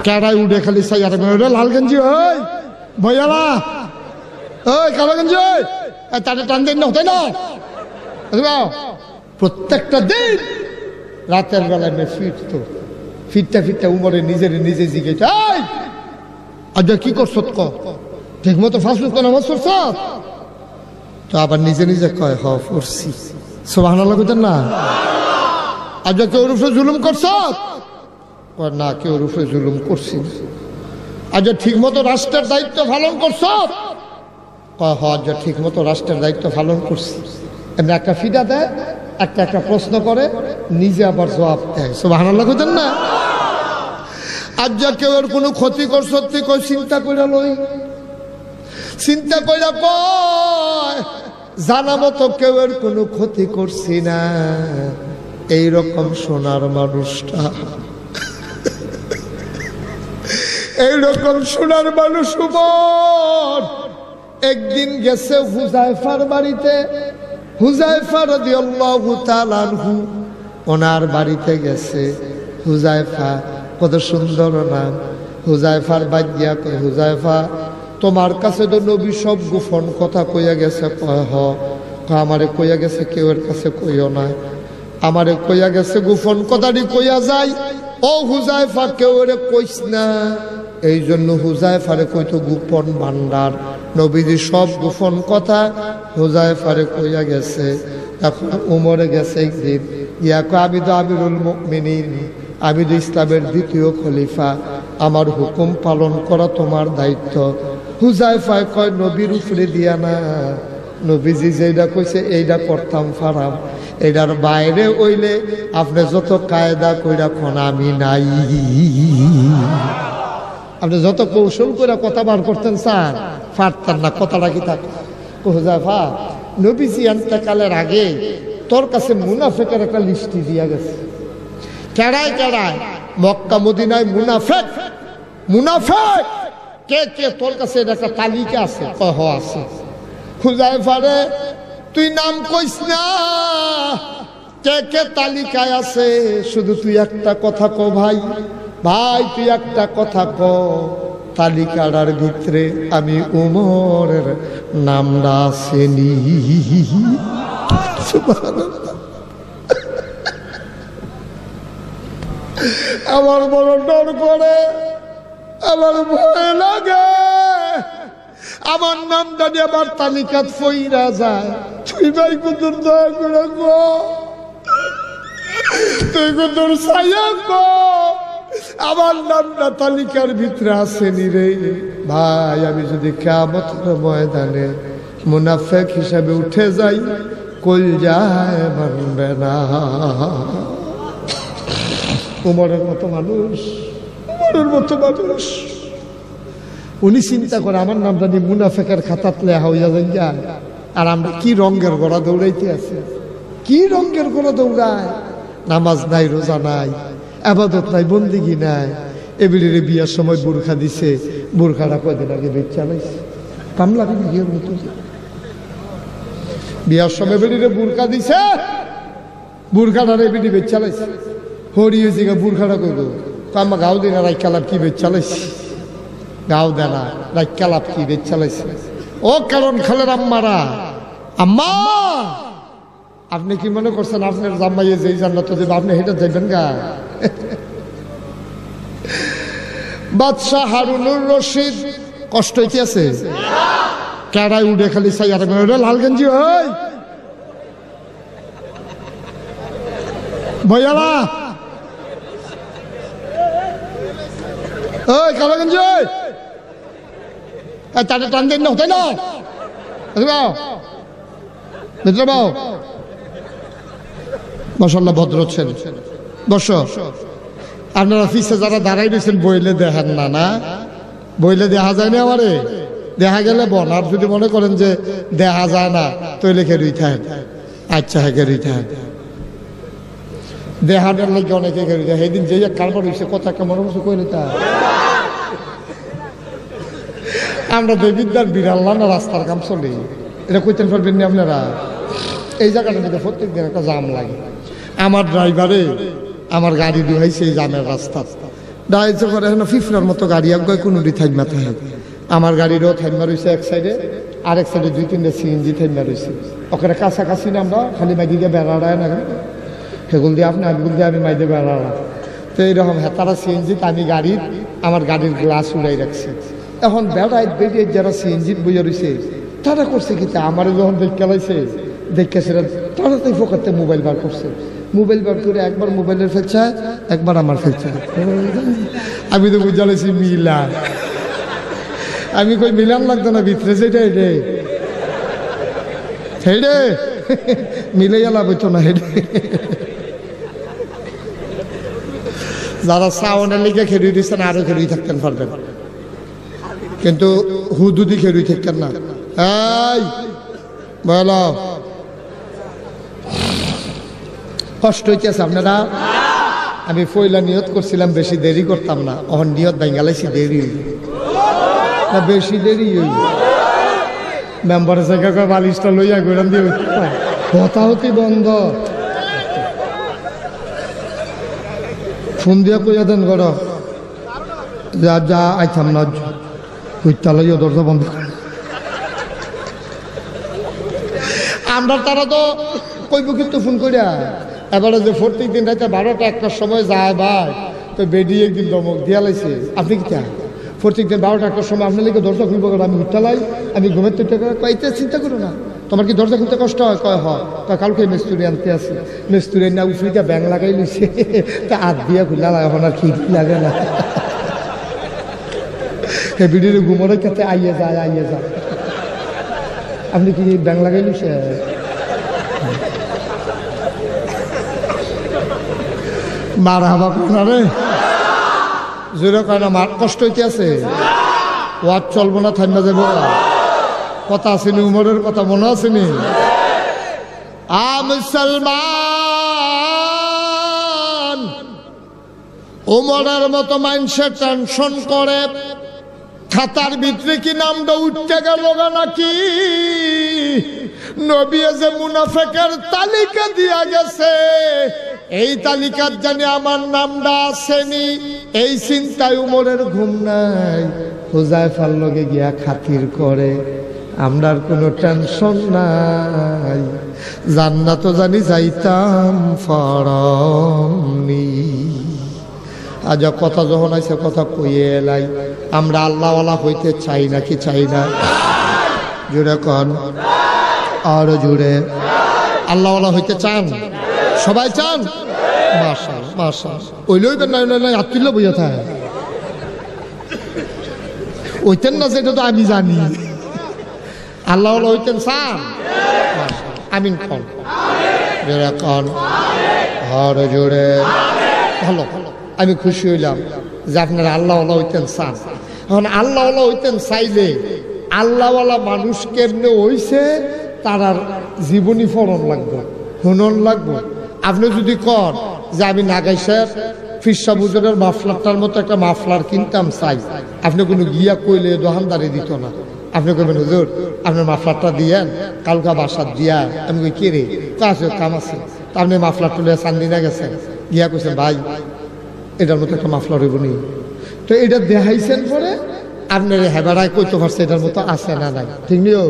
কেডায় উঠে খালি সাইয়ার লাল গেঞ্জি ওই ভয়ালা ওই কালো গেঞ্জি ওই তাদের টান দিন না হতে না প্রত্যেকটা দিন রাতের বেলায় মেয়ে ফিরতো ফিরতে ফিরতে উমরে নিজে জিগে যাই আজ কি করছো ঠিক মতো ফাঁস নামাজ পড়ছ তো আবার নিজে কয় পড়ছি সুবহানাল্লাহ কইতেন না আজ কেউ রূপে জুলুম করছ না কেউ রূপে জুলুম করছি আজ ঠিক মতো রাষ্ট্রের দায়িত্ব পালন করছ আজ ঠিক মতো রাষ্ট্রের দায়িত্ব পালন করছি এমনি একটা ফিডা দেয় একটা প্রশ্ন করে নিজে আবার জবাব দেয় সুবহানাল্লাহ কইতেন না আজ কেউ এর কোনো ক্ষতি করছ তুই কই চিন্তা কইরা লই চিন্তা কইরা কয় জানা মতো কেউ এর কোনো ক্ষতি করছি না এইরকম সোনার মানুষটা এইরকম সোনার মানুষ উপর একদিন গেছে হুযায়ফার বাড়িতে হুযায়ফা রাদিয়াল্লাহু তাআলা আনহু ওনার বাড়িতে গেছে হুযায়ফা কত সুন্দর নাম হুযায়ফার বাগিয়া কয় হুযায়ফা তোমার কাছে তো নবী সব গোপন কথা কইয়া গেছে কয় হ আমারে কইয়া গেছে কেউ এর কাছে কইও না আমারে কইয়া গেছে গোপন কথাটি কইয়া যায় ও হুযায়ফা কেউ এরে কইস না এই জন্য হুযায়ফারে কইতো গোপন ভান্ডার নবীজি সব গোপন কথা হুযায়ফারে কইয়া গেছে এখন উমরে গেছে একদিন ইয়াকো আমি তো আমিরুল মুমিনিন আমি তো ইসলামের দ্বিতীয় খলিফা আমার হুকুম পালন করা তোমার দায়িত্ব হুযায়ফা কয় নবীর উপরে দিয়া না নবীজি যেটা কইছে এইটা করতাম ফারাম এটার বাইরে হইলে আপনি যত কায়দা কইরা কোন আমি নাই আপনি যত কৌশল করে কথা বার করতেন স্যার পারতেন না কথাটা কি থাকে হুযায়ফা নবীজি ইন্তেকালের আগে তোর কাছে মুনাফিকের একটা লিস্টি দিয়া গেছে কেড়ায় কেড়ায় মক্কা মদিনায় মুনাফিক কে কে তোর কাছে একটা তালিকা আছে কহ আছে হুযায়ফা রে তুই নাম কইস না কে কে তালিকায় আছে শুধু তুই একটা কথা ক ভাই তুই একটা কথা ক তালিকাটার ভিতরে আমি উমরের নামটা আসেনি আমার বড় ডর করে আমার ভয় লাগে আমার নামটা নিয়ে আবার তালিকাত ফইরা যায় তুই ভাই কুতুর দয়া করে গো তুই কুতুর ছায়া গো আমার নামটা তালিকার ভিতরে আসেনি রে ভাই আমি যদি কিয়ামতের ময়দানে মুনাফিক হিসাবে উঠে যাই কলজায় মানবে না উমরের মতো মানুষ উনি চিন্তা করে আমার নামটা নিয়ে মুনাফিকের খাতাত লেখা হইয়া যায় আর আমরা কি রঙের গড়া দৌড়াইতে আছে কি রঙের গড়া দৌড়ায় নামাজ নাই রোজা নাই আবাদত নাই বন্দিগি নাই এবিলিরে বিয়ার সময় বোরখা দিছে বোরখাটা কয়দিন আগে বেচ চালাইছে কামলা বিয়ের মতো বিয়ার সময় বেরিয়ে বোরখা দিছে বোরখাটা এবিলি বেচ চালাইছে হরিয়ে জিগা বোরখাটা কইব আমার গাও দিনা রাই কালাপ কি বেচ চালাইছে গাও দেনা রাই কালাপ কি বেচ চালাইছে ও কারণ খালের আম্মারা আম্মা আপনি কি মনে করছেন আপনার জামাইয়ে যেই জান্নাত দেবে আপনি হেঁটে যাবেন গা বাদশাহ হারুনুর রশিদ কষ্ট হইতে আছে কেডায় উঠে খালি সাইয়ার লাল গেঞ্জি ওই ভয়ালা ওই কালো গেঞ্জি ওই তাদের টান দিন না হতে না ভিতরে বাও মাশাআল্লাহ ভদ্র ছেলে বস আপনারা অফিসে যারা দাঁড়াই রয়েছেন বইলে দেখেন না না বইলে দেখা যায় না আমারে দেখা গেলে বন আর যদি মনে করেন যে দেখা যায় না তৈলে খেরুই থাকেন আচ্ছা হ্যাঁ খেরুই থাকেন দেহাটার লাগে অনেকে খেরুই থাকে সেদিন যে কারবার হয়েছে কথা একটা মনে মতো কইলে তা আমরা দেবিদ্যার বিড়াল্লা না রাস্তার কাম চলি এটা কইতেন পারবেন না আপনারা এই জায়গাটার মধ্যে প্রত্যেক দিন একটা জাম লাগে আমার ড্রাইভারে আমার গাড়ি দুহাইছে এই জামের রাস্তা দাঁড়াইছে করে এখন ফিফরার মতো গাড়ি একগয় কোনোটি থাইমা থাকে। আমার গাড়িরও থাইমা রয়েছে এক সাইডে, আরেক সাইডে 2-3টা সিএনজি থাইমা রয়েছে। ওখানে কাছাকাছি না আমরা, খালি মাইদিকে বেড়াড়ায় না, সেগুলো দিয়ে আপনি আগুল দিয়ে আমি মাইদে বেড়ালাম। তো এইরকম হেতারা সিএনজি আমি আমার গাড়ির গ্লাস উড়াই রাখছি। এখন বেড়ায় বেরিয়ে যারা সিএনজি বইয়া রয়েছে তারা করছে কি, আমার যখন দেখে দেখে সেটা তাড়াতাড়ি ফোকাতে মোবাইল বার করছে। মোবাইল বার করে একবার মোবাইলের ফেলছে, একবার আমার ফেলছে। আমি তো বুঝালেছি মিলা, আমি কই মিলান লাগতো না ভিতরে সেটাই রে, হেডে মিলে লাভ হইতো না। হেডে যারা সাউন্ডের লিগে খেলুই দিচ্ছেন আরো খেলুই থাকতেন পারবেন, কিন্তু হুদুদি খেলুই থাকতেন না। এই বলো কষ্ট হইতেছে আপনারা? আমি পয়লা নিয়ত করছিলাম বেশি দেরি করতাম না, অহন নিয়ত বেঙ্গালাইছি দেরি না, বেশি দেরি হই। মেম্বারের জায়গা বালিশটা লইয়া গোড়ান দিয়ে কথা হতি বন্ধ। ফোন দিয়া কইয়া দেন ঘর যা যা আইতাম না, কইতা লইয়া দরজা বন্ধ। আমরা তারা তো কইব কিন্তু ফোন করিয়া এবারে যে প্রত্যেক দিন রাতে 12টা-1টার সময় যায় ভাই, তো বেডি একদিন দমক দিয়া লাইছে। আপনি কি চান প্রত্যেক দিন 12টা-1টার সময় আপনার লিখে দরজা খুলবো? আমি উঠালাই, আমি ঘুমের তো কইতে চিন্তা করো না, তোমার কি দরজা খুলতে কষ্ট হয়? কয় হয়। কালকে মিস্ত্রি আনতে আসে, মিস্ত্রি না উফরিটা ব্যাং লাগাই লইছে, তা হাত দিয়া খুলা এখন আর খিড়কি লাগে না। বিডির ঘুমোরের কাছে আইয়ে যায়। আপনি কি ব্যাং লাগাই লইছে? মারা হবা কোনা রে, জোরে কয় না, মার কষ্ট হইতে আছে। ওয়াজ চলবো না, থাইমা যাব। কথা আসেনি, উমরের কথা মনে আসেনি? মুসলমান উমরের মতো মানুষের টেনশন করে, খাতার ভিতরে কি নামটা উঠতে গেল নাকি? নবী যে মুনাফিকের তালিকা দিয়া গেছে, এই তালিকার জানি আমার নামটা আসেনি, এই চিন্তায় উমরের ঘুম নাই। হুযায়ফার লগে গিয়া খাতির করে, আমরার কোনো টেনশন নাই, জান্নাত জানি যাইতাম ফরমনি। আজ কথা যখন আছে কথা কইয়ে এলাই, আমরা আল্লাহওয়ালা হইতে চাই নাকি চাই না? জুড়ে কন, আরো জুড়ে। আল্লাহওয়ালা হইতে চান? সবাই চান? মাশাআল্লাহ মাশাআল্লাহ। ওইলই না আত্মীয় বইয়া থাকে ওইতেন না, সেটা তো আমি জানি। আল্লাহওয়ালা হইতেন চান? আমিন কন, জোরে কন, আরো জোরে। ভালো, আমি খুশি হইলাম যে আপনারা আল্লাহওয়ালা হইতেন চান। এখন আল্লাহওয়ালা হইতেন চাইলে আল্লাহওয়ালা মানুষ কেমনে হইছে তার জীবনী ফরণ লাগবে, হুনন লাগবে। আপনি যদি কন যে আমি নাগাইশের ফিরসা বুজুরের মাফলারটার মতো একটা মাফলার কিনতাম চাই, আপনি কোনো গিয়া কইলে দোকানদারি দিত না। আপনি কইবেন হুজুর আপনার মাফলারটা দিয়েন, কালকা বাসার দিয়া। আমি কই কে রে? কাছে কাম আছে। তা আপনি মাফলার তুলে চান্দিনা গেছেন, গিয়া কইছেন ভাই এটার মতো একটা মাফলার হইব নি? তো এটা দেখাইছেন পরে আপনার হেবারায় কইতে পারছে এটার মতো আছে না নাই, ঠিক নিও?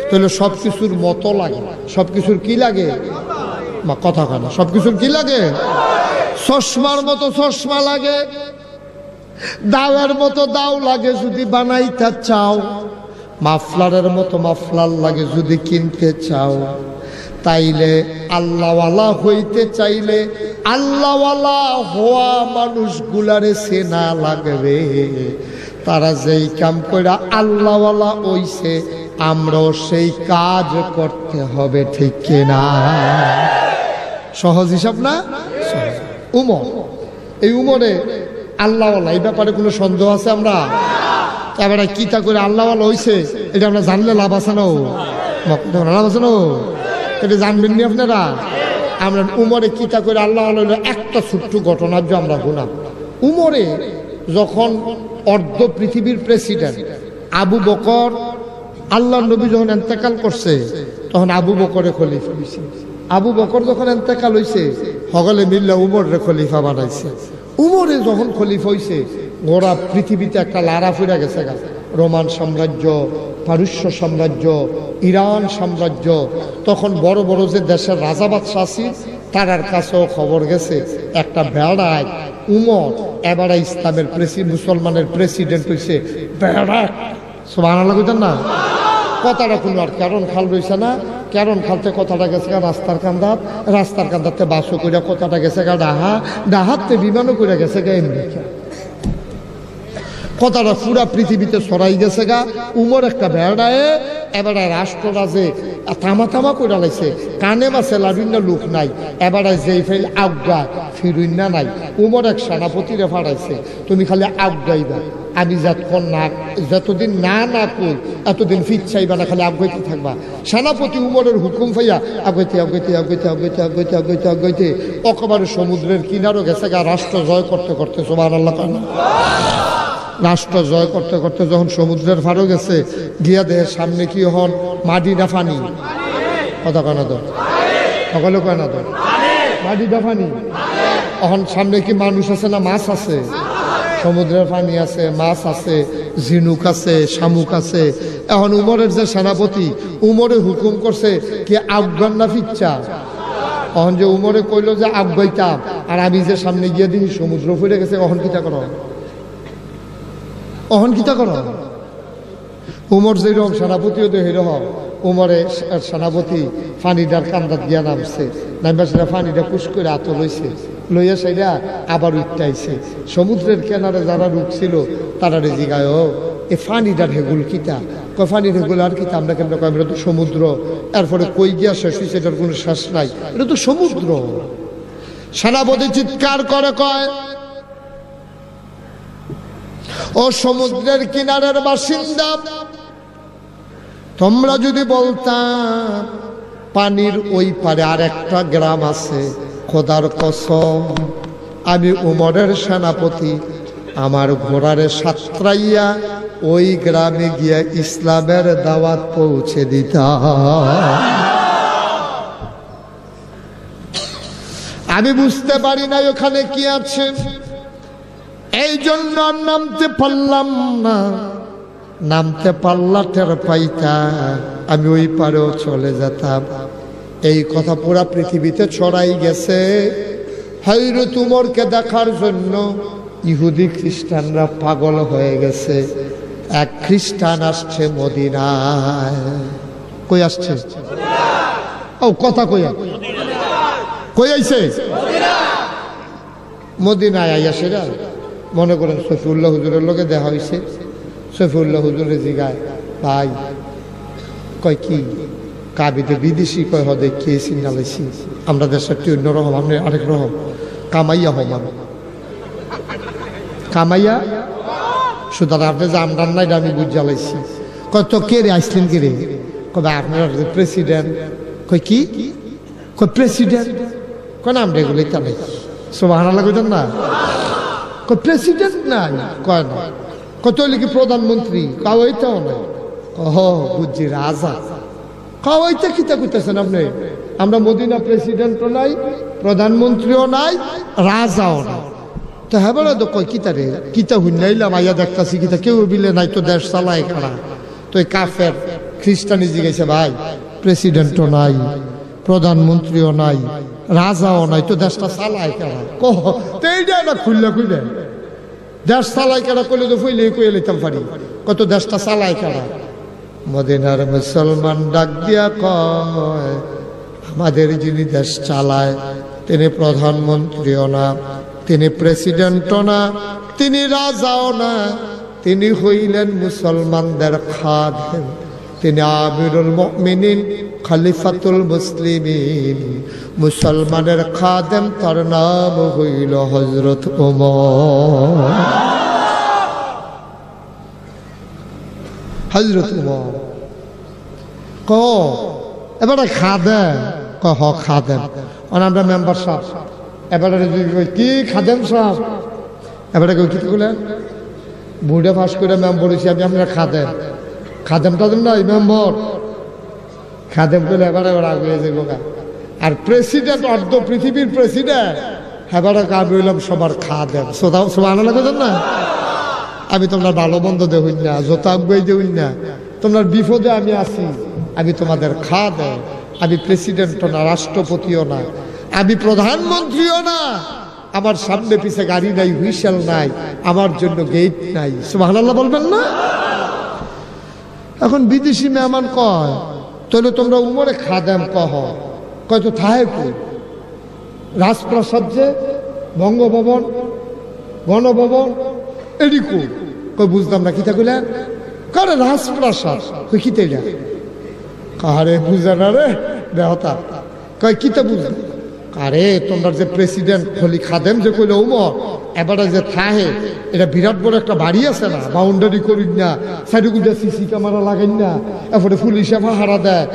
তাহলে সব কিছুর মতো লাগে, সব কিছুর কি লাগে? কথা কানা, সব কিছুর কি লাগে? চশমার মতো চশমা লাগে, দাওয়ার মতো দাও লাগে যদি বানাইতে চাও, মাফলারের মতো মাফলার লাগে যদি কিনতে চাও। তাইলে আল্লাহওয়ালা হইতে চাইলে আল্লাহওয়ালা হওয়া মানুষগুলারে চেনা লাগবে। তারা যেই কাম করে আল্লাহওয়ালা হইছে, আমরাও সেই কাজ করতে হবে, ঠিক কিনা? সহজ হিসাব না? উমর, এই উমরে আল্লাহওয়ালা, এই ব্যাপারে কোনো সন্দেহ আছে? আমরা এবারে কিতা করে আল্লাহওয়ালা হইছে এটা আমরা জানলে লাভ আছে না? লাভ আছে না? এটা জানবেন নি আপনারা? আমরা উমরে কিতা করে আল্লাহওয়ালা হইলো একটা ছোট্ট ঘটনার যে আমরা গুনাম। উমরে যখন অর্ধ পৃথিবীর প্রেসিডেন্ট আবু বকর, আল্লাহ নবী যখন ইন্তেকাল করছে তখন আবু বকরে খলিফা হইছে। আবু বকর যখন ইন্তেকাল হইছে সকলে মিল্লা উমর রে খলিফা বানাইছে। উমরে যখন খলিফা হইছে গোড়া পৃথিবীতে একটা লারা ফিরা গেছে গা। রোমান সাম্রাজ্য, পারস্য সাম্রাজ্য, ইরান সাম্রাজ্য, তখন বড় বড় যে দেশের রাজা বাদশা আছে তার কাছেও খবর গেছে একটা বেড়ায় উমর এবারে ইসলামের মুসলমানের প্রেসিডেন্ট হয়েছে। বেড়া সুবহানাল্লাহ কইতেন না? কথাটা কোনো আর কারণ খাল রয়েছে না, কারণ খালতে কথাটা গেছে গা রাস্তার কান্দাত, রাস্তার কান্দাতে বাসও কইরা কথাটা গেছে গা ডাহা, ডাহাতে বিমানও কইরা গেছে গা আমেরিকা। কথাটা পুরা পৃথিবীতে ছড়াই গেছে গা। উমর একটা বেড়ায় এবারে রাষ্ট্ররাজে থামা থামা করে লাইছে, কানে বাসে লাভিন্য লোক নাই, এবারে যেই ফেল আজ্ঞা ফিরুন্না নাই। উমর এক সেনাপতিরে ফাড়াইছে, তুমি খালি আজ্ঞাইবা, আমি যতদিন না না কই এতদিন ফিট চাইবা না, খালি আজ্ঞাইতে থাকবা। সেনাপতি উমরের হুকুম পাইয়া আগাইতে আগাইতে আগাইতে আগাইতে আগাইতে আগাইতে আগাইতে একেবারে সমুদ্রের কিনারও গেছে গা। রাষ্ট্র জয় করতে করতে সুবহানাল্লাহ কানা, রাষ্ট্র জয় করতে করতে যখন সমুদ্রের ফারো গেছে গিয়া দেহের সামনে কি হন মাটি না ফানি? কথা কয় না তো, সকলে কয় না তো, মাটি না ফানি। এখন সামনে কি মানুষ আছে না মাছ আছে? সমুদ্রের পানি আছে, মাছ আছে, ঝিনুক আছে, শামুক আছে। এখন উমরের যে সেনাপতি উমরে হুকুম করছে কি আফগান না ফিচ্ছা। এখন যে উমরে কইল যে আফগাইতাম, আর আমি যে সামনে গিয়ে দিন সমুদ্র ফিরে গেছে, অহন কিতা করো, অহন কিতা করো। উমর যেরকম সেনাপতিও তো সেরকম উমরে সেনাপতি ফানিটার কান্দাত গিয়া নামছে, নামবা সেটা ফানিটা পুশ করে আত লইছে, লইয়া সেটা আবার উঠটাইছে। সমুদ্রের কেনারে যারা রুকছিল তারা জিগায় ও এ ফানিটার হেগুল কিতা, কয় ফানির হেগুল আর কিতা, আমরা কেন কয় এটা তো সমুদ্র। এরপরে কই গিয়া শেষ হয়েছে, এটার কোনো শেষ নাই, এটা তো সমুদ্র। সেনাপতি চিৎকার করে কয় ও সমুদ্রের কিনারের বাসিন্দা, তোমরা যদি বলতাম পানির ওই পারে আর একটা গ্রাম আছে, খোদার কসম আমি উমরের সেনাপতি আমার ঘোড়ারে সাতরাইয়া ওই গ্রামে গিয়া ইসলামের দাওয়াত পৌঁছে দিতাম। আমি বুঝতে পারি না ওখানে কি আছে, এই জন্য আর নামতে পারলাম না। নামতে পারলা টের পাইতা আমি ওই পারেও চলে যেতাম। এই কথা পুরা পৃথিবীতে ছড়াই গেছে। হযরত উমরকে দেখার জন্য ইহুদি খ্রিস্টানরা পাগল হয়ে গেছে। এক খ্রিস্টান আসছে মদিনায়। কই আসছে? ও কথা কইয়া কই আইছে? মদিনায় আইয়া সেরা মনে করেন শফিউল্লাহ হুজুরের লোকে দেখা হয়েছে। শফিউল্লাহ হুজুরে জিগায় ভাই, কয় কি কাবিতে বিদেশি, কয় হদে কে সিগনালাইছি, আমরা দেশের তুই অন্যরকম, আপনি আরেক রকম। কামাইয়া হম আমি, কামাইয়া সুতরাং আপনি যে আমরান নাই আমি বুঝ জ্বালাইছি। কয় তো কে রে আসলেন কে রে? কবে আপনার প্রেসিডেন্ট। কয় কি? কয় প্রেসিডেন্ট। কয় নাম রেগুলো তা নেই, সুবহানাল্লাহ কইতেন না? কয় প্রেসিডেন্ট নাই, কয় না। কত লিখি প্রধানমন্ত্রী, কাওয়াইটাও নাই। ওহ বুঝছি রাজা। কাওয়াইটা কিতা কইতেছেন আপনি? আমরা মদিনা প্রেসিডেন্টও নাই, প্রধানমন্ত্রীও নাই, রাজাও নাই। তো হ্যাঁ বলে তো কয় কিতা রে, কিতা হুন নাইলাম আইয়া দেখতাছি কিতা, কেউ বিলে নাই তো দেশ চালায় খানা। তো এই কাফের খ্রিস্টানি জিগেছে ভাই প্রেসিডেন্টও নাই, প্রধানমন্ত্রীও নাই, রাজাও নাই, তো দেশটা চালায় কেনা? কহ তো এইটা না খুললে খুললে দেশ চালায় কেনা করলে তো ফুইলে কইয়ে লইতাম পারি। কত দেশটা চালায় কেনা? মদিনার মুসলমান ডাক দিয়া কয় আমাদের যিনি দেশ চালায় তিনি প্রধানমন্ত্রীও না, তিনি প্রেসিডেন্টও না, তিনি রাজাও না, তিনি হইলেন মুসলমানদের খাদেম, তিনি আমিরুল মুমিনিন, খলিফাতুল মুসলিমিন, মুসলমানের খাদেম, তার নাম হইল হযরত ওমর। হযরত ওমর ক এবারে খাদেম, ক হ খাদেম। আমরা মেম্বার সাহেব এবারে কি খাদেম সাহেব, এবারে কি বলে বুড়ে ফাঁস করে মেম্বার হয়েছি আমি, আমরা খাদেম। খাদেম টাদেম নাই, মেম্বার। খাদেম করলে এবারে ওরা আগুয়ে যাবো। আর প্রেসিডেন্ট, অর্ধ পৃথিবীর প্রেসিডেন্ট, হেবারে আমি হইলাম সবার খা দেন সুবহানাল্লাহ কইতেন না। আমি তোমরা ভালো মন্দ দেহইন না, জোতা আগুয়াই দেহইন না, তোমরা বিপদে আমি আছি, আমি তোমাদের খা দেয়। আমি প্রেসিডেন্টও না, রাষ্ট্রপতিও না, আমি প্রধানমন্ত্রীও না, আমার সামনে পিছে গাড়ি নাই, হুইসেল নাই, আমার জন্য গেট নাই। সুবহানাল্লাহ বলবেন না? এখন বিদেশি মেহমান কয় তাহলে তোমরা উমরে খাদেম কহ, কয় তো থাহে কই? রাজপ্রাসাদ যে, বঙ্গভবন, গণভবন, এদিকু কই বুঝলাম না। কিতা কইলেন? কারে রাজপ্রাসাদ? কই কিতা এটা? কারে বুঝে না রে দেহতা। কয় কিতা বুঝলাম? আরে তোমরা যে প্রেসিডেন্ট খলি খাদেম যে কইলে উমর, এবারে যে থাহে এটা বিরাট বড় একটা বাড়ি আছে না, বাউন্ডারি করিন না, সাইডে গুডা সিসি ক্যামেরা লাগাইন না, এরপরে পুলিশে পাহারা দেয়,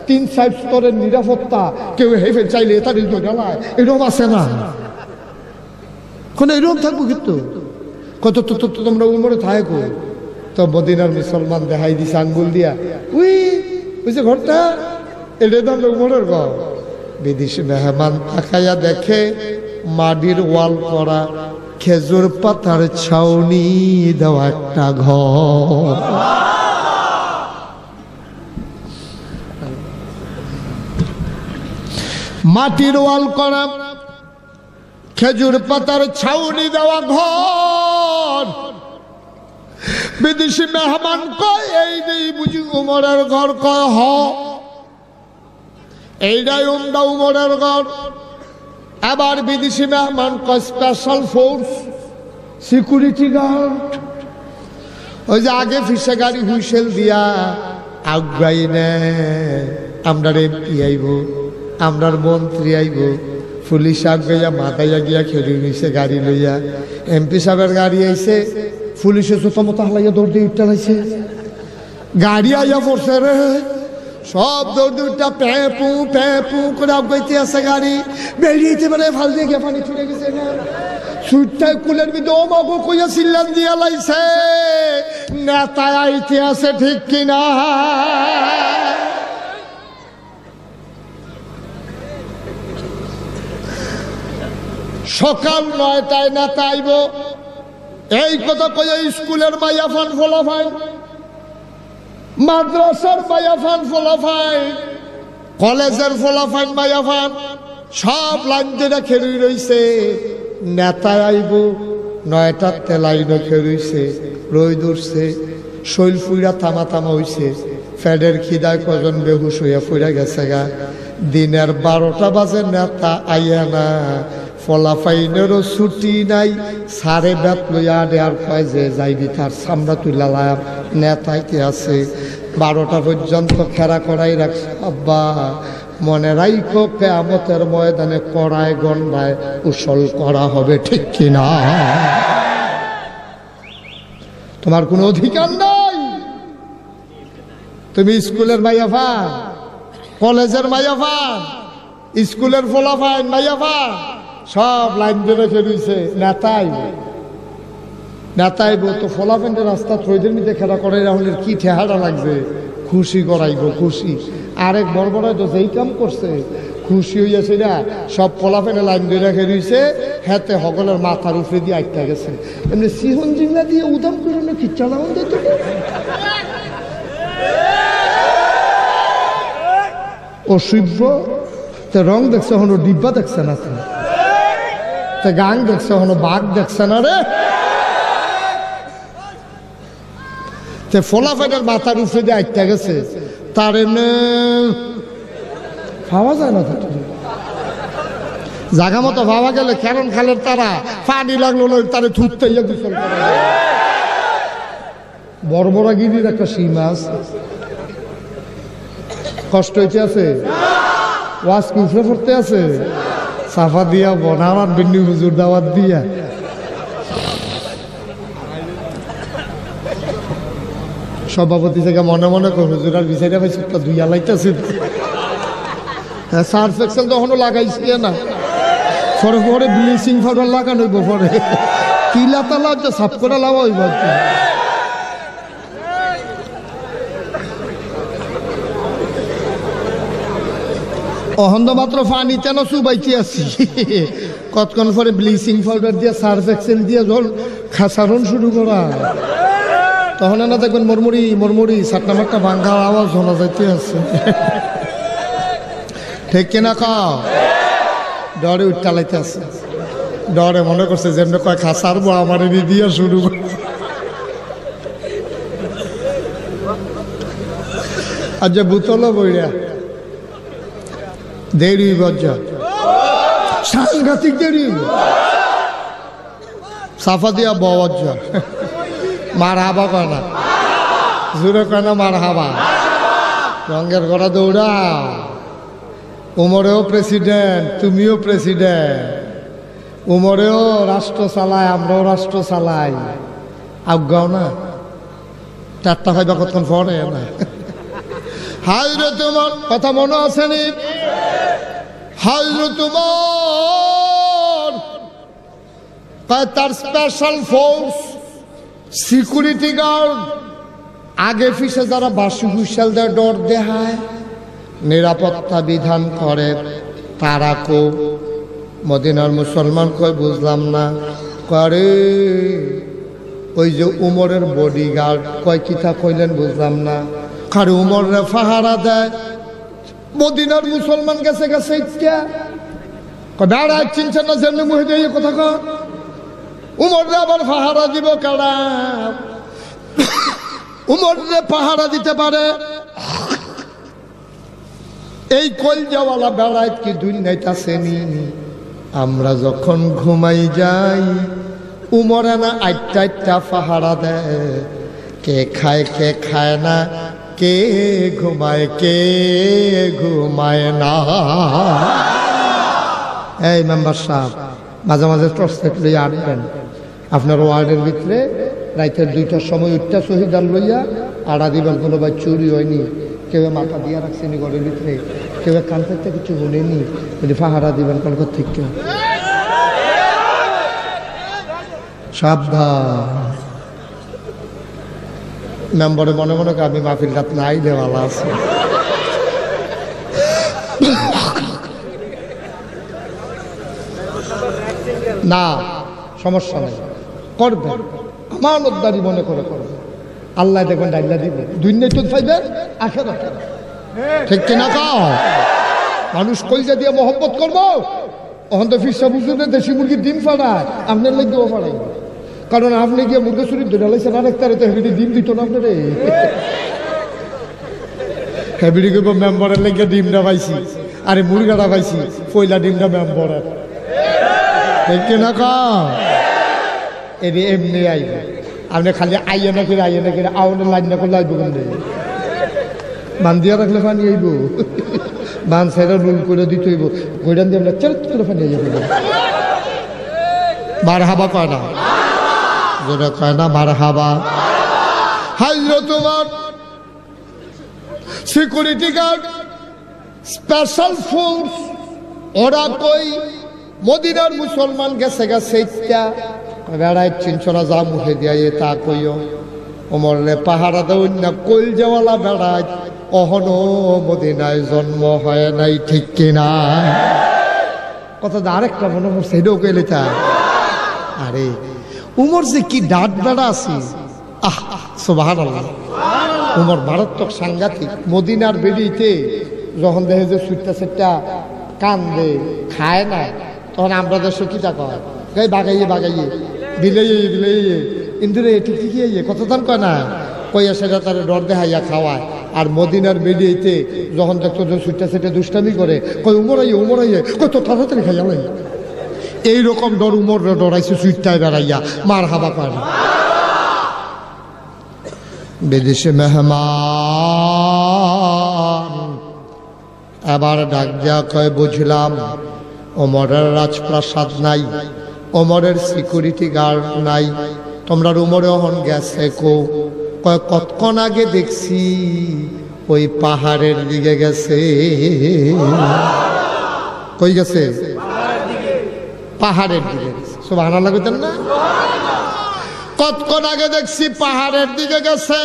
3-4 স্তরের নিরাপত্তা, কেউ হেফে চাইলে তার গেলায়, এরকম আছে না? কোন এরকম থাকবো কিন্তু কত তোমরা উমরে থাহে কই? তো মদিনার মুসলমান দেখাই দিছে আঙ্গুল দিয়া, উই বুঝছে ঘরটা এটা তো আমরা উমরের ঘর। বিদেশি মেহমান তাকাইয়া দেখে মাটির ওয়াল করা, খেজুর পাতার ছাউনি দেওয়া একটা ঘর। মাটির ওয়াল করা, খেজুর পাতার ছাউনি দেওয়া ঘর। বিদেশি মেহমান কয় এই নেই বুঝি উমরের ঘর? কয় হ, এইটাই উমরের ঘর। আবার বিদেশি মেহমান কয় স্পেশাল ফোর্স, সিকিউরিটি গার্ড। ওই যে আগে ফিসে গাড়ি হুইসেল দিয়া আগাই নেয়, আমরার এমপি আইব, আমরার মন্ত্রী আইব, পুলিশ আগাইয়া মাথাইয়া গিয়া খেলি নিছে গাড়ি লইয়া। এমপি সাহেবের গাড়ি আইছে, পুলিশে চোতামতো হালাইয়া দৌড় দিয়ে উঠতে লাইছে, গাড়ি আইয়া পড়ছে রে, সব দৌড় দিয়ে উঠটা প্যাপু করে আগাইতে আছে গাড়ি। বেরিয়েতে পারে ফাল দিয়ে গিয়ে পানি ছুটে গেছে না, সুইটটায় কুলের ভিতরে ও মাগো কইয়া চিল্লান দিয়া লাইছে, নেতা আইতে আছে ঠিক কিনা? সকাল 9টায় নেতা আইব, এই কথা কইয়া স্কুলের মাইয়া ফান ফলাফাইন, মাদ্রাসার মাইয়া ফান ফলাফাইন, কলেজের ফলাফাইন মাইয়া ফান, সব লাইন দিয়ে খেলুই রইছে। নেতা আইব 9টাতে লাইনও খেলুইছে, রই দূরছে, শৈল ফুইরা থামা হইছে, ফ্যাডের খিদায় কজন বেহুশ হইয়া ফুইরা গেছে গা। দিনের 12টা বাজে নেতা আইয়া না, ফলাফাইনেরও ছুটি নাই, সারে ব্যাত লইয়া আর কয় যে যাইবি তার সামরা তুলা লাম, নেতাইতে আছে। 12টা পর্যন্ত খেরা করাই রাখছে। আব্বা মনে রাইখো কিয়ামতের ময়দানে কড়ায় গন্ডায় উসল করা হবে, ঠিক কিনা? তোমার কোনো অধিকার নাই। তুমি স্কুলের মাইয়া ফান, কলেজের মাইয়া ফান, স্কুলের ফলাফাইন মাইয়া ফান, সব লাইন দিয়ে রেখে রয়েছে। নেতাইব তো ফলাফাইনের রাস্তা থইদের মধ্যে খেলা করে রাহুল কি ঠেহাটা লাগছে, খুশি করাইব খুশি। আরেক বড় তো যেই কাম করছে খুশি হইয়াছে না, সব ফলাফাইনে লাইন দিয়ে রেখে রয়েছে, হাতে সকলের মাথার উপরে দিয়ে আটটা গেছে। এমনি সিহন জিংলা দিয়ে উদাম করে না খিচ্চা লাগান দিত। অসভ্য রং দেখছে হনো ডিব্বা দেখছে না, গাং দেখছে হনো বাঘ দেখছে না রে। ফলাফাইনের মাথার উপরে দিয়ে আটটা গেছে, তার এমনি পাওয়া যায় না। জাগা মতো ভাবা গেলে খেরন খালের তারা পানি লাগলো তারে থুততে বড় গিরির একটা শিং মাছ। কষ্ট হইতে আছে, ওয়াজ কুফরে পড়তে আছে, সাফা দিয়া বনার বিন্নি হুজুর দাওয়াত দিয়া সভাপতি থেকে মনে মনে করে হুজুর আর বিচাইটা পাইছি দুই আলাইতেছে। সার্ফ এক্সেল তখনও লাগাইছি না, পরে পরে ব্লিচিং পাউডার লাগানো হইব, পরে কিলা তালা সাফ করে লাভ হইব। অহন্দ মাত্র পানি তেন চুবাইতে আছি, কতক্ষণ পরে ব্লিচিং পাউডার দিয়ে সার্ফ এক্সেল দিয়ে জল খাসারণ শুরু করা, তখন না দেখবেন মরমুড়ি মরমুড়ি সাতটা মাটটা ভাঙ্গা আওয়াজ শোনা যাইতে আছে। ঠিক কিনা কাও? ডরে উঠটালাইতে আছে, ডরে মনে করছে যেমনি কয় খাসারবো আমার দিয়ে শুরু করে। আর যে বুতলো বইরা দেরি বজ্জা সাংঘাতিক দেরি সাফা দিয়া বজ্জা মার হাবা কয় না, জোরে কয় না মার হাবা। রঙের ঘোড়া দৌড়াও, উমরেও প্রেসিডেন্ট, তুমিও প্রেসিডেন্ট, উমরেও রাষ্ট্র চালায়, আমরাও রাষ্ট্র চালাই। আজ্ঞাও না, চারটা ভাইবা কতক্ষণ পরে না। হাজরে তোমার কথা মনে আছে নি? হাজরে তোমার তার স্পেশাল ফোর্স সিকিউরিটি গার্ড আগে পিছে যারা বাসু হুইসেল দেয়, ডর দেখায়, নিরাপত্তা বিধান করে, তারা কো মদিনার মুসলমান কয় বুঝলাম না, করে ওই যে উমরের বডিগার্ড কয় কিতা কইলেন বুঝলাম না, কারে উমরে ফাহারা দেয়। মদিনার মুসলমান গেছে গেছে ইচ্ছা বেড়া চিনছেন না, যেমনি মুহে দিয়ে কথা কয় উমরে আবার ফাহারা দিব কারা? উমরে পাহারা দিতে পারে এই কলজাওয়ালা বেড়ায় কি দুনিয়াইতাছেনি? আমরা যখন ঘুমাই যাই উমরে না আটটা আটটা পাহারা দেয়, কে খায় না, কে ঘুমায় না। এই মেম্বার সাহেব মাঝে মাঝে টর্চলাইট লইয়া আটবেন আপনার ওয়ার্ডের ভিতরে, রাইতের 2টার সময় উঠটা শহীদার লইয়া আড়া দিবেন। কোনো ভাই চুরি হয়নি, কেউ মাথা দিয়া রাখছেনি ঘরের ভিতরে, কেউ কান থেকে কিছু শুনেনি, যদি পাহারা দিবেন কোন ঠিক কেউ সাবধান। মেম্বারে মনে মনে আমি মাহফিল রাত নাই দেওয়ালা আছে। না সমস্যা নেই, করবেন, আমানতদারি মনে করে করবেন। আল্লাহ দেখবেন ডাইলা দিবে, দুনিয়ায় তো পাইবেন আখিরাতে। ঠিক কিনা কাও? মানুষ কইজা দিয়ে মহব্বত করবো, ওখান তো ফিরসা বুঝুনে দেশি মুরগির ডিম ফাড়ায়, আপনার লাগতেও ফাড়াই, কারণ আপনি গিয়ে মুরগি চুরি ধরে লাইছেন আরেকটারে, তো হেবিডি ডিম দিত না আপনারে। হেবিডি করবো মেম্বারের লেগে ডিমটা পাইছি, আরে মুরগাটা পাইছি, পয়লা ডিমটা মেম্বারের। ঠিক কিনা কাও? এটি এমনি আইবে, আপনি খালি আইয়ে না করে আউনের লাইন না করলে আইব কেন? বান দিয়া রাখলে পানি আইব, বান সাইডে রুল করে দিতে হইব, গোইডান দিয়ে আমরা চেরত করে পানি আইব। মার হাবা কয় না, যেটা কয় না মার হাবা। হাইলো তোমার সিকিউরিটি গার্ড স্পেশাল ফোর্স, ওরা কই মদিনার মুসলমান গেছে গেছে ইচ্ছা বেড়ায় চিনছনা যা মুখে দিয়া তা কইও ওমরে পাহারা দেউন না, কইল যাওয়ালা বেড়ায় অহনো মদিনায় জন্ম হয় নাই। ঠিক কিনা? কথা আরেকটা মনে পড়ছে, এটাও কইলে তা আরে উমর যে কি ডাট বেড়া আছে, আহ সুবহানাল্লাহ। উমর মারাত্মক সাংঘাতিক। মদিনার বেড়িতে যখন দেখে যে সুট্টা সেটটা কান্দে খায় না, তখন আমরা দেশে কিটা কয় গাই বাগাইয়ে বিলাইয়ে ইন্দুরে ঠিক ঠিকই কত দাম কয় না, কইয়া সেটা তার ডর দেখাইয়া খাওয়ায়। আর মদিনার বেড়িতে যখন দেখতো সুট্টা সেটে দুষ্টামি করে, কয় উমর আইয়ে কত তাড়াতাড়ি খাইয়া লাই। এইরকম ডর উমর ডরাইছে সুইটটায় বেড়াইয়া, মার হাবা পারে। বিদেশে মেহমান এবার ডাক দেয়া কয় বুঝলাম ওমরের রাজপ্রাসাদ নাই, ওমরের সিকিউরিটি গার্ড নাই, তোমরা উমরে হন গেছে কো? কয় কতক্ষণ আগে দেখছি ওই পাহাড়ের দিকে গেছে। কই গেছে? পাহাড়ের দিকে গেছে। সুবহানাল্লাহ কইতেন না? কতক্ষণ আগে দেখছি পাহাড়ের দিকে গেছে।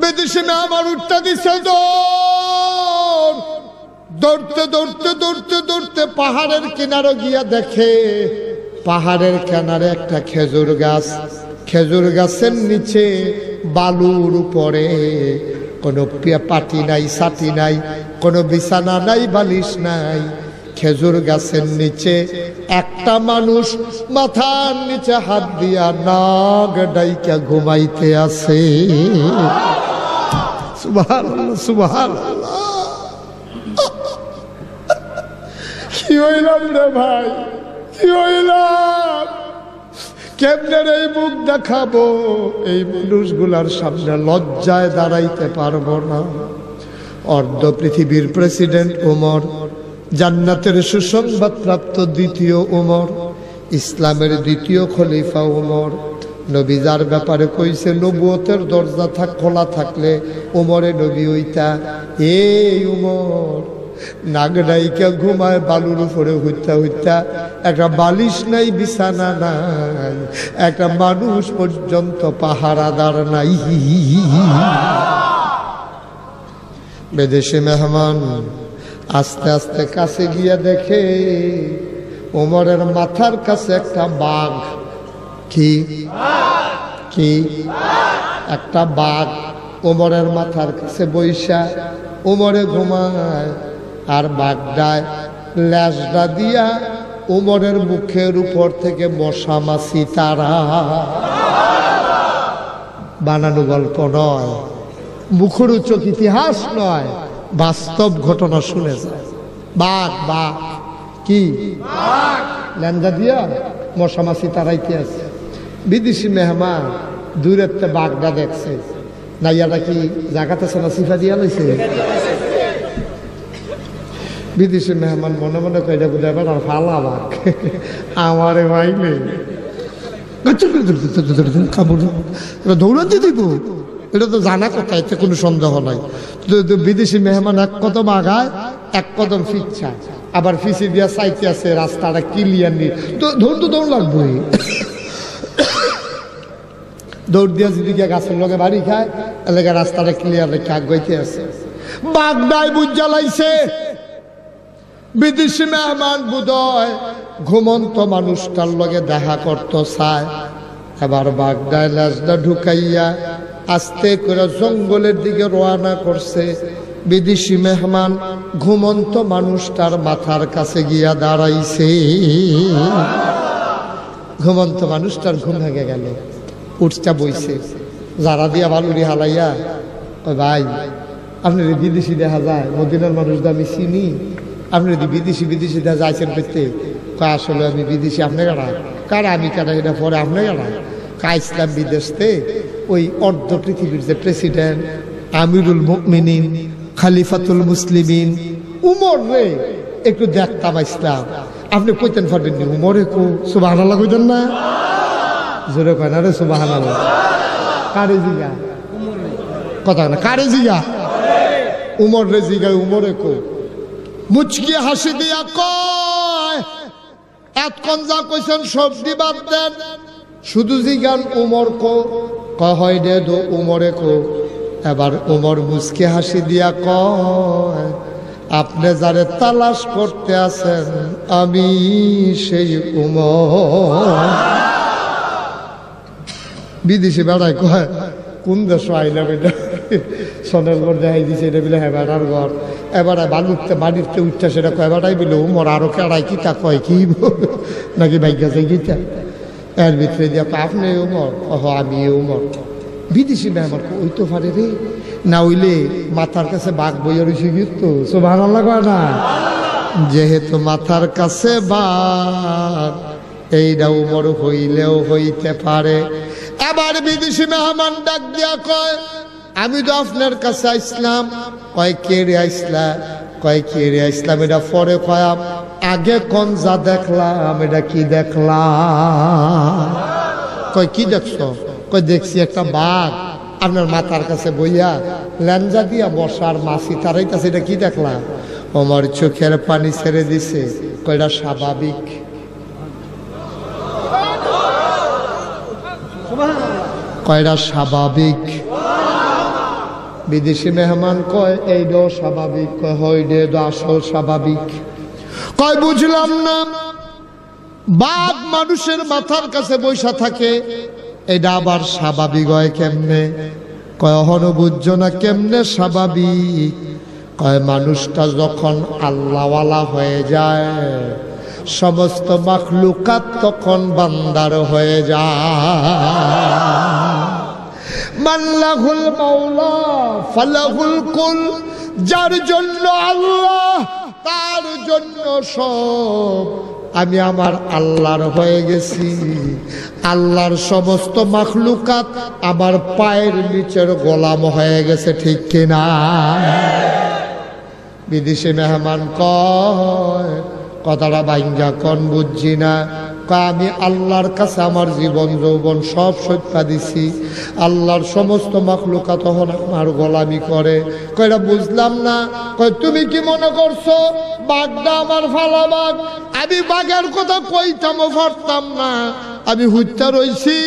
বিদেশি মেহমান উঠতে দিছে, দৌড়তে দৌড়তে দৌড়তে দৌড়তে পাহাড়ের কিনারে গিয়া দেখে পাহাড়ের কিনারে একটা খেজুর গাছ, খেজুর গাছের নিচে বালুর উপরে কোনো পাটি নাই, ছাতি নাই, কোনো বিছানা নাই, বালিশ নাই। খেজুর গাছের নিচে একটা মানুষ মাথার নিচে হাত দিয়া নাগ ডাইকা ঘুমাইতে আছে। সুবহানাল্লাহ, সুবহানাল্লাহ। কি হইলাম রে ভাই, কি হইলাম? কেমনে এই মুখ দেখাবো? এই মানুষগুলার সামনে লজ্জায় দাঁড়াইতে পারবো না। অর্ধ পৃথিবীর প্রেসিডেন্ট ওমর, জান্নাতের সুসংবাদ প্রাপ্ত দ্বিতীয় ওমর, ইসলামের দ্বিতীয় খলিফা ওমর, নবী যার ব্যাপারে কইছে নবুয়তের দরজা খোলা থাকলে ওমরে নবী হইতা। এই ওমর নাগডাইকা ঘুমায় বালুর উপরে হইতা হইতা, একটা বালিশ নাই, বিছানা নাই, একটা মানুষ পর্যন্ত পাহারাদার নাই। বিদেশি মেহমান আস্তে আস্তে কাছে গিয়ে দেখে ওমরের মাথার কাছে একটা বাঘ। কি কি? একটা বাঘ ওমরের মাথার কাছে বইসা ওমরে ঘুমায়, আর বাঘটায় ল্যাজটা দিয়া ওমরের মুখের উপর থেকে মশা মাছি তারা। বানানো গল্প নয়, মুখরোচক ইতিহাস নয়, বাস্তব ঘটনা শুনে যায়। বাঘ বাঘ কি ল্যাঞ্জা দিয়া মশা মাছি তারাইতে আছে। বিদেশি মেহমান দূরের বাঘটা দেখছে, নাইয়াটা কি জাগাতে না সিফা দিয়া লইছে। বিদেশি মেহমান মনে মনে কইটা বুঝে এবার আর ফালা বাঘ আমারে ভাইলে দৌড়াতে দিব, এটা তো জানা কথা, এতে কোনো সন্দেহ নাই। বিদেশি মেহমান এক কদম আগায়, এক কদম ফিরছে, আবার ফিসি দিয়া চাইতে আছে রাস্তাটা ক্লিয়ার নেই, দৌড় তো দৌড় লাগবেই। দৌড় দিয়া যদি গিয়ে গাছের লগে বাড়ি খায়, এলাকা রাস্তাটা ক্লিয়ার রেখে আগাইতে আছে। বাগদায় বুঝ জ্বালাইছে। বিদেশি মেহমান বুধয় ঘুমন্ত মানুষটার লগে দেখা করতে চায়, এবার বাগদায় লাশটা ঢুকাইয়া আস্তে করে জঙ্গলের দিকে রওনা করছে। বিদেশি মেহমান ঘুমন্ত মানুষটার মাথার কাছে গিয়া দাঁড়াইছে। ঘুমন্ত মানুষটার ঘুম ভেঙে গেল, উঠটা বইছে, যারা দিয়া বালুরি হালাইয়া, ওই ভাই আপনার বিদেশি দেখা যায়, মদিনার মানুষ আমি চিনি, আপনি যদি বিদেশি বিদেশি দেখা যাইছেন পেতে, আসলে আমি বিদেশি, আপনি কারা কারা আমি কারা, এটা পরে আপনি কারা ইসলাম বিদেশতে ওই অর্ধ পৃথিবীর যে প্রেসিডেন্ট আমিরুল মুমিনিন খলিফাতুল মুসলিমিন উমর রে একটু দেখতাম ইসলাম। আপনি কইতেন পারবেন নি উমরে কো? সুবহানাল্লাহ কইতেন না? জোরে কয় না রে সুবহানাল্লাহ। কারে জিগা কথা না, কারে জিগা? উমর রে জিগা, উমরে কো? মুচকি হাসি দিয়া কয়, এতক্ষণ যা কইছেন সবজি বাদ দেন, শুধু জিগান উমর কো? কয় দে দো উমরে কো। এবার উমর মুচকি হাসি দিয়া কয়, আপনি যারে তালাশ করতে আছেন আমি সেই উমর। বিদেশি বেড়ায় কয়, কোন দেশ আইলাম এটা? সনের ঘর দেখাই দিছে, এটা বিলে হ্যাঁ বেড়ার ঘর। এবার বালুতে বাড়িতে উঠতে সেটা কয় বেড়াই বিলে উমর আরো কেড়াই কি তা কয় কি নাকি বাইক গেছে গীতা এর ভিতরে দিয়া আপনি উমর? আমি উমর। বিদেশি মেহমান ওই তো পারে রে, না হইলে মাথার কাছে বাঘ বইয়া রয়েছে কিন্তু। সুবহানাল্লাহ কয় না? যেহেতু মাথার কাছে বাঘ, এইটা উমর হইলেও হইতে পারে। এবার বিদেশি মেহমান ডাক দিয়া কয়, আমি তো আপনার কাছে আইসলাম। কয় কে রে আইসলা? কয় কে রে আইসলাম এটা পরে কয়াম, আগে কোন যা দেখলাম এটা কি দেখলাম? কয় কি দেখছো? কয় দেখছি একটা বাঘ আপনার মাথার কাছে বইয়া ল্যাঞ্জা দিয়া বসার মাছি তারাইতাছে, এটা কি দেখলাম? আমার চোখের পানি ছেড়ে দিছে। কয়টা স্বাভাবিক? কয়টা স্বাভাবিক? বিদেশি মেহমান কয় এইটাও স্বাভাবিক, কয় হইডে আসল স্বাভাবিক। কয় বুঝলাম না, বাঘ মানুষের মাথার কাছে বৈশা থাকে, এটা আবার স্বাভাবিক হয় কেমনে? কয় হন বুঝছো না কেমনে স্বাভাবিক? কয় মানুষটা যখন আল্লাহওয়ালা হয়ে যায় সমস্ত মাখলুকাত তখন বান্দার হয়ে যায়। মাল্লাহুল মাওলা ফালাহুল কুল, যার জন্য আল্লাহ তার জন্য সব। আমি আমার আল্লাহর হয়ে গেছি, আল্লাহর সমস্ত মাখলুকাত আমার পায়ের নিচের গোলাম হয়ে গেছে, ঠিক কিনা? বিদেশি মেহমান কয় কথাটা বাইঙ্গা কন বুঝছি না। আমি আল্লাহর কাছে আমার জীবন যৌবন সব সত্যা দিছি, আল্লাহর সমস্ত মাখলুকাত তখন আমার গোলামি করে। কয়টা বুঝলাম না। কয় তুমি কি মনে করছো বাঘটা আমার ফালা বাঘ? আমি বাঘের কথা কইতামও পারতাম না, আমি হুইত্যা রইছি,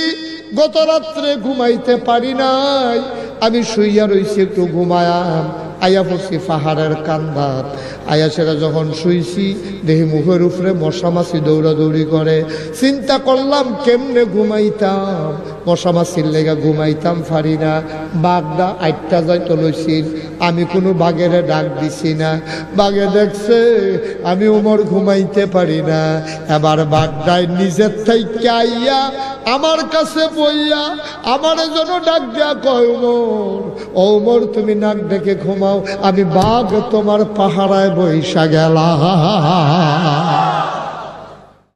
গত রাত্রে ঘুমাইতে পারি নাই, আমি শুইয়া রইছি, একটু ঘুমায়াম, আয়া পড়ছি পাহাড়ের কান্দাত। আয়া সেটা যখন শুইছি দেখি মুখের উপরে মশা মাছি দৌড়াদৌড়ি করে। চিন্তা করলাম কেমনে ঘুমাইতাম, মশা মাছির লেগা ঘুমাইতাম পারি না। বাঘটা আটটা যাইতে লইছিল, আমি কোনো বাঘের ডাক দিছি না, বাঘে দেখছে আমি উমর ঘুমাইতে পারি না। এবার বাঘটায় নিজের থেকে আইয়া আমার কাছে বইয়া আমার জন্য ডাক দেয়া কয় উমর, ও উমর তুমি নাক ডেকে ঘুমাও, আমি বাঘ তোমার পাহারায় বৈশা গেলাম।